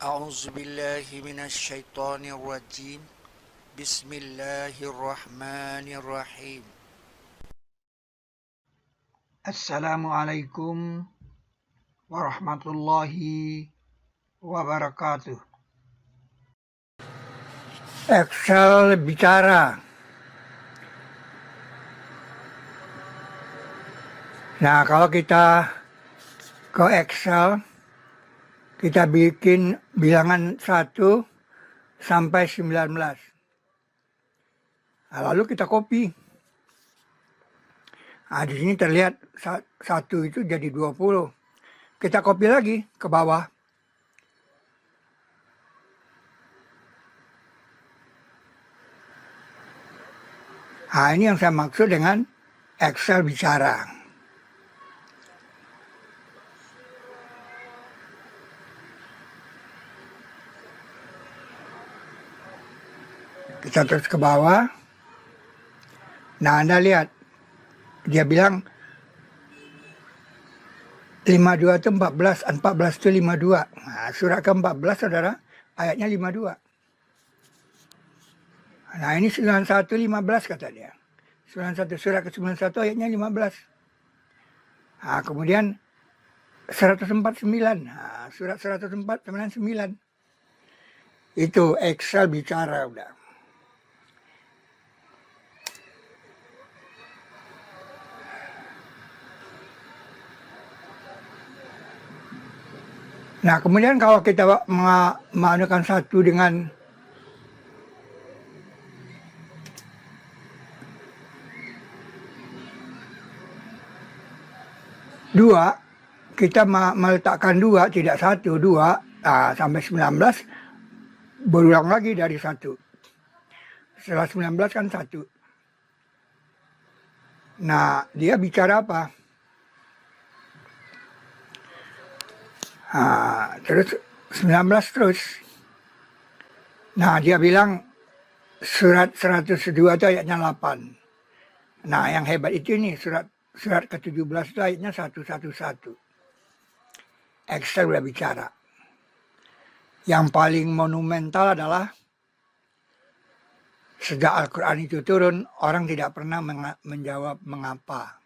أعوذ بالله من الشيطان الرجيم بسم الله الرحمن الرحيم Assalamualaikum warahmatullahi wabarakatuh. Excel bicara. Nah, kalau kita ke Excel, kita bikin bilangan 1 sampai 19. Nah, lalu kita copy. Nah, di sini terlihat 1 itu jadi 20. Kita copy lagi ke bawah. Nah, ini yang saya maksud dengan Excel bicara. Kita terus ke bawah. Nah, Anda lihat. Dia bilang 52 itu 14, 14 itu 52. Nah, surat ke-14 saudara, ayatnya 52. Nah, ini 91 15 kata dia. 91 surat ke-91 ayatnya 15. Nah, kemudian 149. Nah, surat 104 99. Itu Excel bicara udah. Nah, kemudian kalau kita menggunakan 1 dengan dua, kita meletakkan 2, tidak 1, 2, sampai 19, berulang lagi dari 1. Setelah 19 kan 1. Nah, dia bicara apa? Terus 19 terus. Nah, dia bilang surat 102 itu ayatnya 8. Nah, yang hebat itu nih surat ke-17 itu ayatnya 111. Excel udah bicara. Yang paling monumental adalah sejak Al-Quran itu turun, orang tidak pernah menjawab mengapa.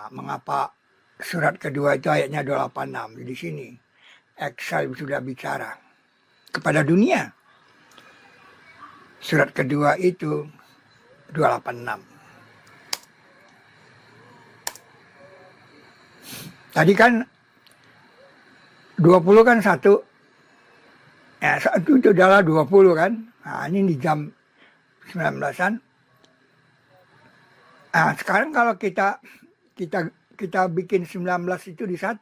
Mengapa surat kedua itu ayatnya 286. Di sini Excel sudah bicara kepada dunia. Surat kedua itu 286. Tadi kan 20 kan 1. Ya, 1 itu adalah 20 kan. Nah, ini di jam 19-an. Nah, sekarang kalau kita bikin 19 itu di 1,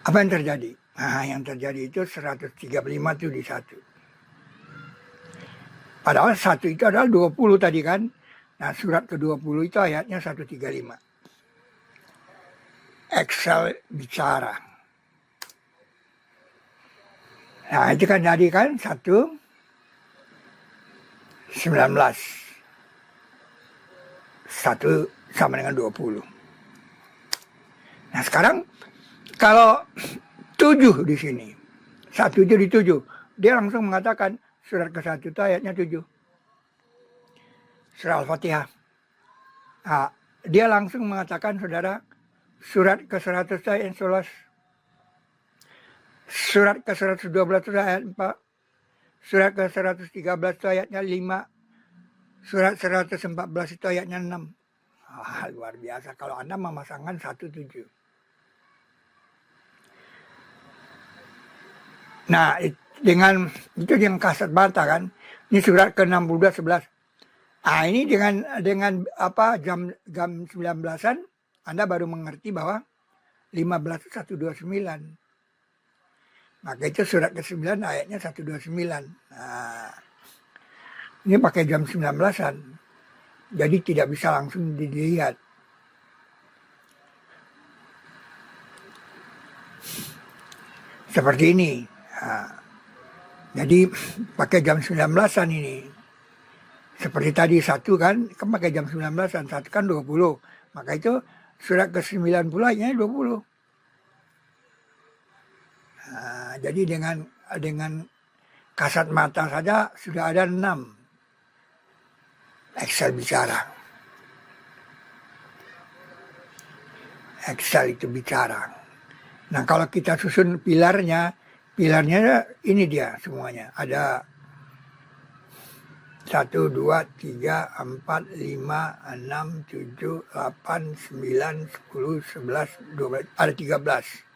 apa yang terjadi? Nah, yang terjadi itu 135 itu di 1. Padahal 1 itu adalah 20 tadi kan. Nah, surat ke-20 itu ayatnya 135. Excel bicara. Nah, itu kan jadi kan 1, 19. 1 sama dengan 20. Nah, sekarang kalau 7 di sini, 1 itu di 7, dia langsung mengatakan surat ke-1 itu ayatnya 7. Surah Al-Fatihah. Nah, dia langsung mengatakan saudara, surat ke-100 itu ayat 11. Surat ke-112 itu ayat 4. Surat ke-113 itu ayatnya 5. Surat 114 itu ayatnya 6. Luar biasa kalau Anda memasangkan 1-7. Nah, dengan itu yang kasat mata kan. Ini surat ke-62 11. Ini dengan jam 19-an Anda baru mengerti bahwa 15 itu 129. Maka itu surat ke-9 ayatnya 129. Nah, ini pakai jam 19-an. Jadi tidak bisa langsung dilihat. Seperti ini. Jadi pakai jam 19-an ini. Seperti tadi 1 kan pakai jam 19-an. 1 kan 20. Maka itu surat ke-90 ayatnya 20. Jadi dengan kasat mata saja sudah ada 6 Excel bicara. Excel itu bicara. Nah kalau kita susun pilarnya ini dia semuanya. Ada 1, 2, 3, 4, 5, 6, 7, 8, 9, 10, 11, 12, ada 13.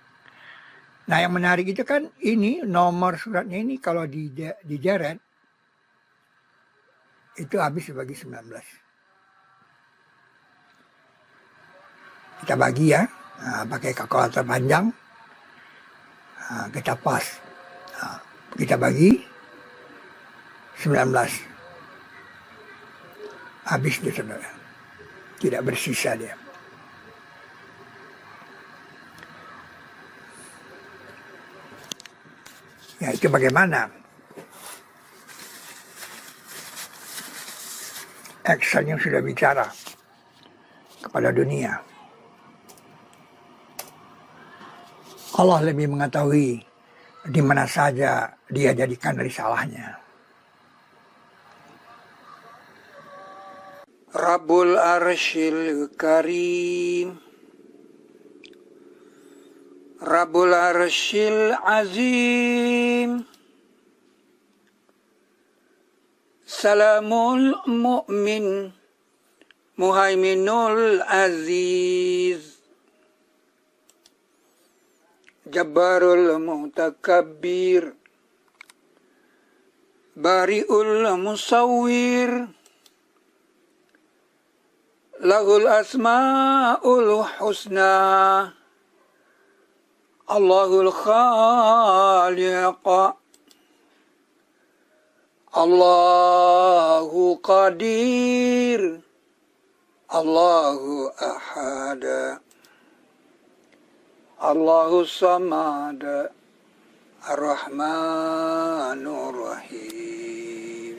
Nah yang menarik itu kan ini nomor suratnya ini kalau dijeret itu habis dibagi 19. Kita bagi ya, pakai kalkulator panjang, kita pas, kita bagi 19. Habis dia saudara, tidak bersisa dia. Ya itu bagaimana Excel yang sudah bicara kepada dunia. Allah lebih mengetahui di mana saja dia jadikan risalahnya. Rabbul Arsyil Karim, Rabbul Arsyil Azim, Salamul Mu'min, Muhaiminul Aziz, Jabbarul Mutakabbir, Bari'ul Musawwir, Lahul Asma'ul Husna, Allahul Khaliq, Allahu Qadir, Allahu Ahad, Allahu Samad, Ar-Rahmanur Rahim.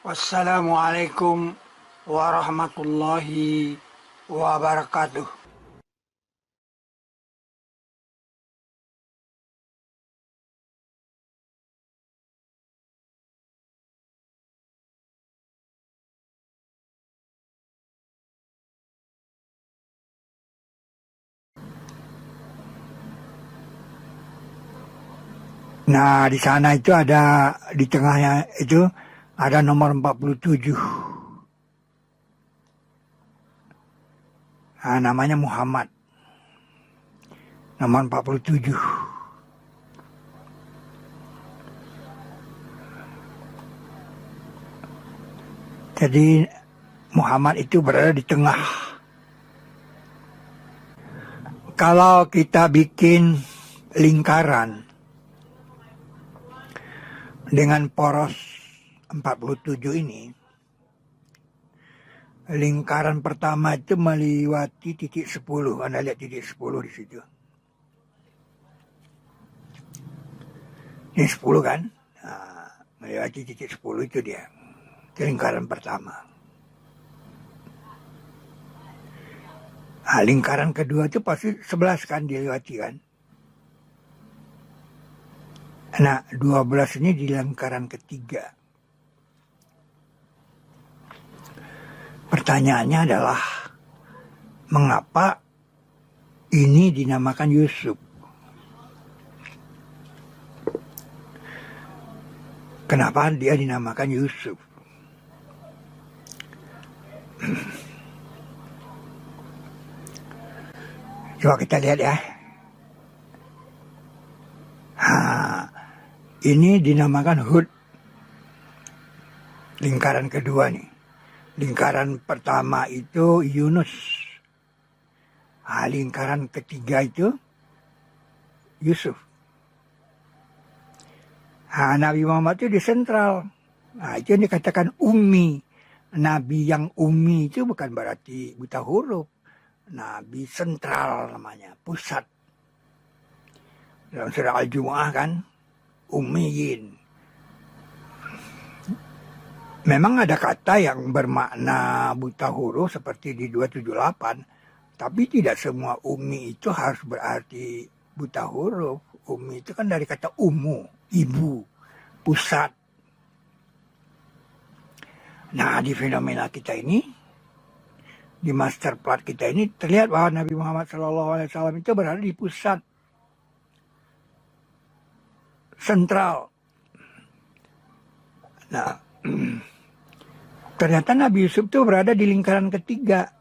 Wassalamualaikum warahmatullahi wabarakatuh. Nah di sana itu ada, di tengahnya itu ada nomor 47. Nah, namanya Muhammad. Nomor 47. Jadi Muhammad itu berada di tengah. Kalau kita bikin lingkaran dengan poros 47 ini, lingkaran pertama itu melewati titik 10. Anda lihat titik 10 di situ. Ini 10 kan? Nah, melewati titik 10 itu dia. Itu lingkaran pertama. Nah, lingkaran kedua itu pasti 11 kan dilewati kan? Nah, 12 ini di lingkaran ketiga. Pertanyaannya adalah, mengapa ini dinamakan Yusuf? Kenapa dia dinamakan Yusuf? Coba kita lihat ya. Ini dinamakan Hud. Lingkaran kedua nih. Lingkaran pertama itu Yunus. Lingkaran ketiga itu Yusuf. Nabi Muhammad itu di sentral. Itu yang dikatakan ummi. Nabi yang ummi itu bukan berarti buta huruf. Nabi sentral namanya, pusat. Dalam surah Al-Jumu'ah kan, ummiyin. Memang ada kata yang bermakna buta huruf seperti di 278, Tapi tidak semua umi itu harus berarti buta huruf. Umi itu kan dari kata umu, ibu, pusat. Nah, di fenomena kita ini, di master plat kita ini terlihat bahwa Nabi Muhammad SAW itu berada di pusat sentral. Nah, ternyata Nabi Yusuf itu berada di lingkaran ketiga.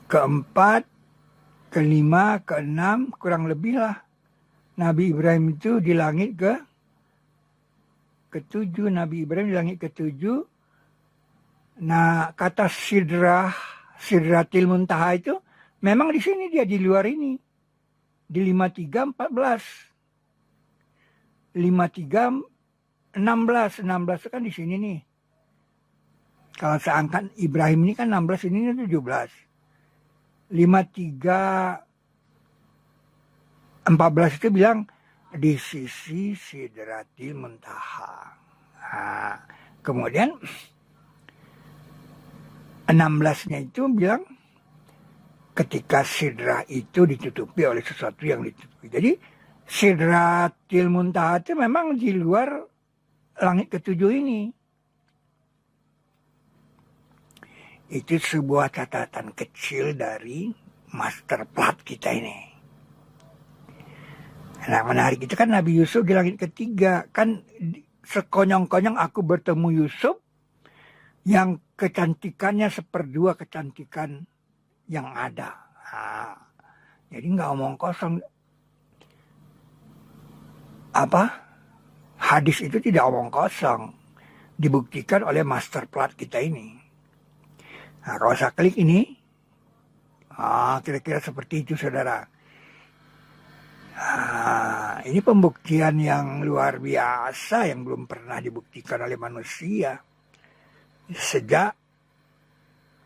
Keempat, kelima, keenam, kurang lebih lah. Nabi Ibrahim itu di langit ketujuh. Nabi Ibrahim di langit ketujuh. Nah, kata Sidratil Muntaha itu memang di sini dia di luar ini. Di 53:14. 53:16 itu kan di sini nih. Kalau seangkat Ibrahim ini kan 16, ini 17. 53:14 itu bilang di sisi Sidratil Muntaha. Nah, kemudian 16-nya itu bilang ketika sidrah itu ditutupi oleh sesuatu yang ditutupi. Jadi Sidratil Muntaha itu memang di luar langit ketujuh ini. Itu sebuah catatan kecil dari master plat kita ini. Nah, menarik itu kan Nabi Yusuf di langit ketiga. Kan sekonyong-konyong aku bertemu Yusuf yang kecantikannya 1/2 kecantikan yang ada. Nah, jadi nggak omong kosong. Hadis itu tidak omong kosong. Dibuktikan oleh master plat kita ini. Nah, kalau saya klik ini, kira-kira seperti itu, saudara. Ini pembuktian yang luar biasa yang belum pernah dibuktikan oleh manusia. Sejak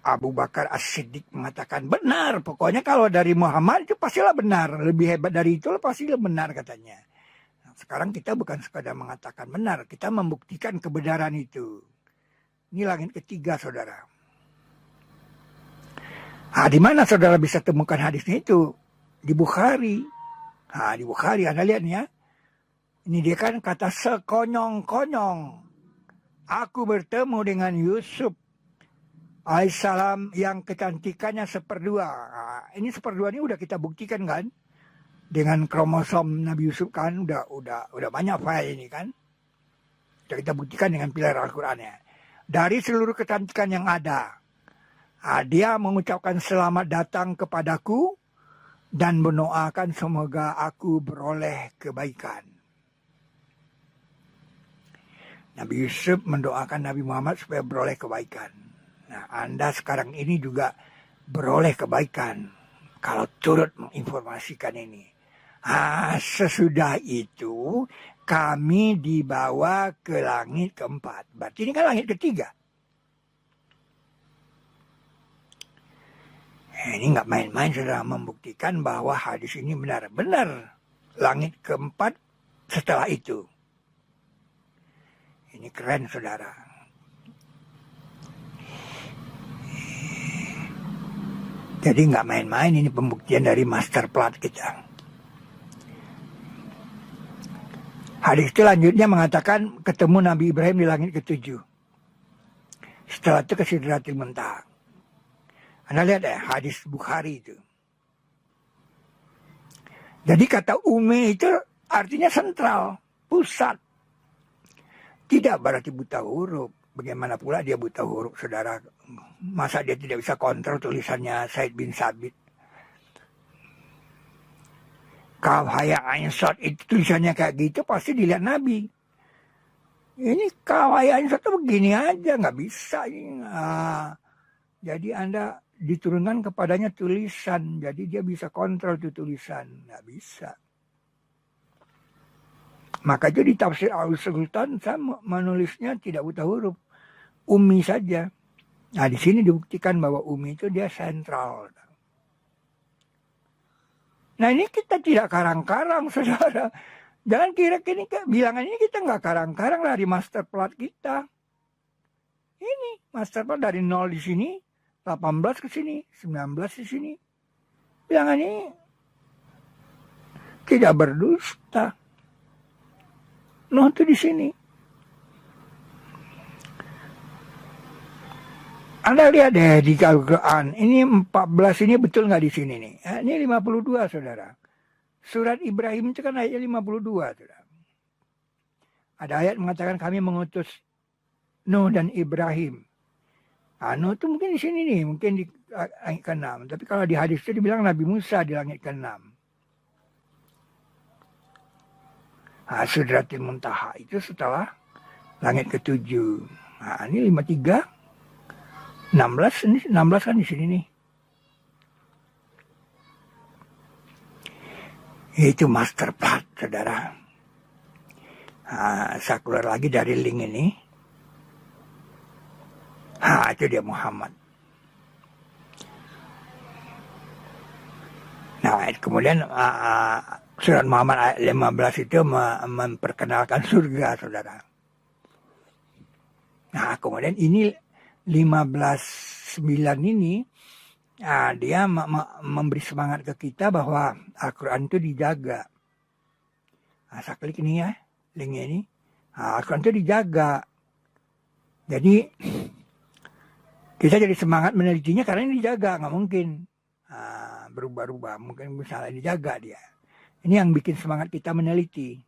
Abu Bakar As-Siddiq mengatakan benar. Pokoknya kalau dari Muhammad itu pastilah benar. Lebih hebat dari itu pastilah benar katanya. Nah, sekarang kita bukan sekadar mengatakan benar. Kita membuktikan kebenaran itu. Ini langit ketiga, saudara. Di mana saudara bisa temukan hadisnya itu? Di Bukhari. Di Bukhari, Anda lihat nih ya. Ini dia kan kata sekonyong-konyong. Aku bertemu dengan Yusuf alaihissalam yang kecantikannya 1/2. Ini 1/2 ini udah kita buktikan kan. Dengan kromosom Nabi Yusuf kan udah banyak file ini kan. Sudah kita buktikan dengan pilar Al-Qur'annya. Dari seluruh kecantikan yang ada. Dia mengucapkan selamat datang kepadaku dan mendoakan semoga aku beroleh kebaikan. Nabi Yusuf mendoakan Nabi Muhammad supaya beroleh kebaikan. Nah, Anda sekarang ini juga beroleh kebaikan kalau turut menginformasikan ini. Sesudah itu kami dibawa ke langit keempat. Berarti ini kan langit ketiga. Ini nggak main-main, saudara, membuktikan bahwa hadis ini benar-benar langit keempat setelah itu. Ini keren, saudara. Jadi nggak main-main, ini pembuktian dari master plat kita. Hadis selanjutnya mengatakan ketemu Nabi Ibrahim di langit ketujuh. Setelah itu ke Sidratil Muntaha. Anda lihat ya, hadis Bukhari itu. Jadi kata umi itu artinya sentral, pusat. Tidak berarti buta huruf. Bagaimana pula dia buta huruf, saudara? Masa dia tidak bisa kontrol tulisannya Said bin Sabit? Kaf haya ain sad itu tulisannya kayak gitu pasti dilihat Nabi. Ini kaf haya ain sad itu begini aja, nggak bisa. Jadi Anda diturunkan kepadanya tulisan, jadi dia bisa kontrol itu tulisan, nggak bisa. Maka jadi tafsir Al-Sultan saya menulisnya tidak buta huruf, umi saja. Nah, di sini dibuktikan bahwa umi itu dia sentral. Nah, ini kita tidak karang-karang, saudara. Jangan kira ini bilangan ini kita nggak karang-karang dari master plat kita. Ini master plat dari 0 di sini 18 ke sini, 19 di sini. Bilangan ini tidak berdusta. Nuh itu di sini. Anda lihat deh di Al-Quran. Ini 14 ini betul nggak di sini nih? Ini 52 saudara. Surat Ibrahim itu kan ayatnya 52 saudara. Ada ayat mengatakan kami mengutus Nuh dan Ibrahim. Nuh itu mungkin di sini nih, mungkin di langit ke-6. Tapi kalau di hadis itu dibilang Nabi Musa di langit ke-6. Sidratil Muntaha itu setelah langit ke-7. Ini 53. 16 ini 16 kan di sini nih. Itu master part, saudara. Saya keluar lagi dari link ini. Itu dia Muhammad. Nah, kemudian surat Muhammad ayat 15 itu memperkenalkan surga, saudara. Nah, kemudian ini 15:9 ini dia memberi semangat ke kita bahwa Al-Quran itu dijaga. Saya klik ini ya, linknya ini. Al-Quran itu dijaga. Jadi kita jadi semangat menelitinya karena ini dijaga, nggak mungkin berubah-ubah. Mungkin misalnya dijaga dia. Ini yang bikin semangat kita meneliti.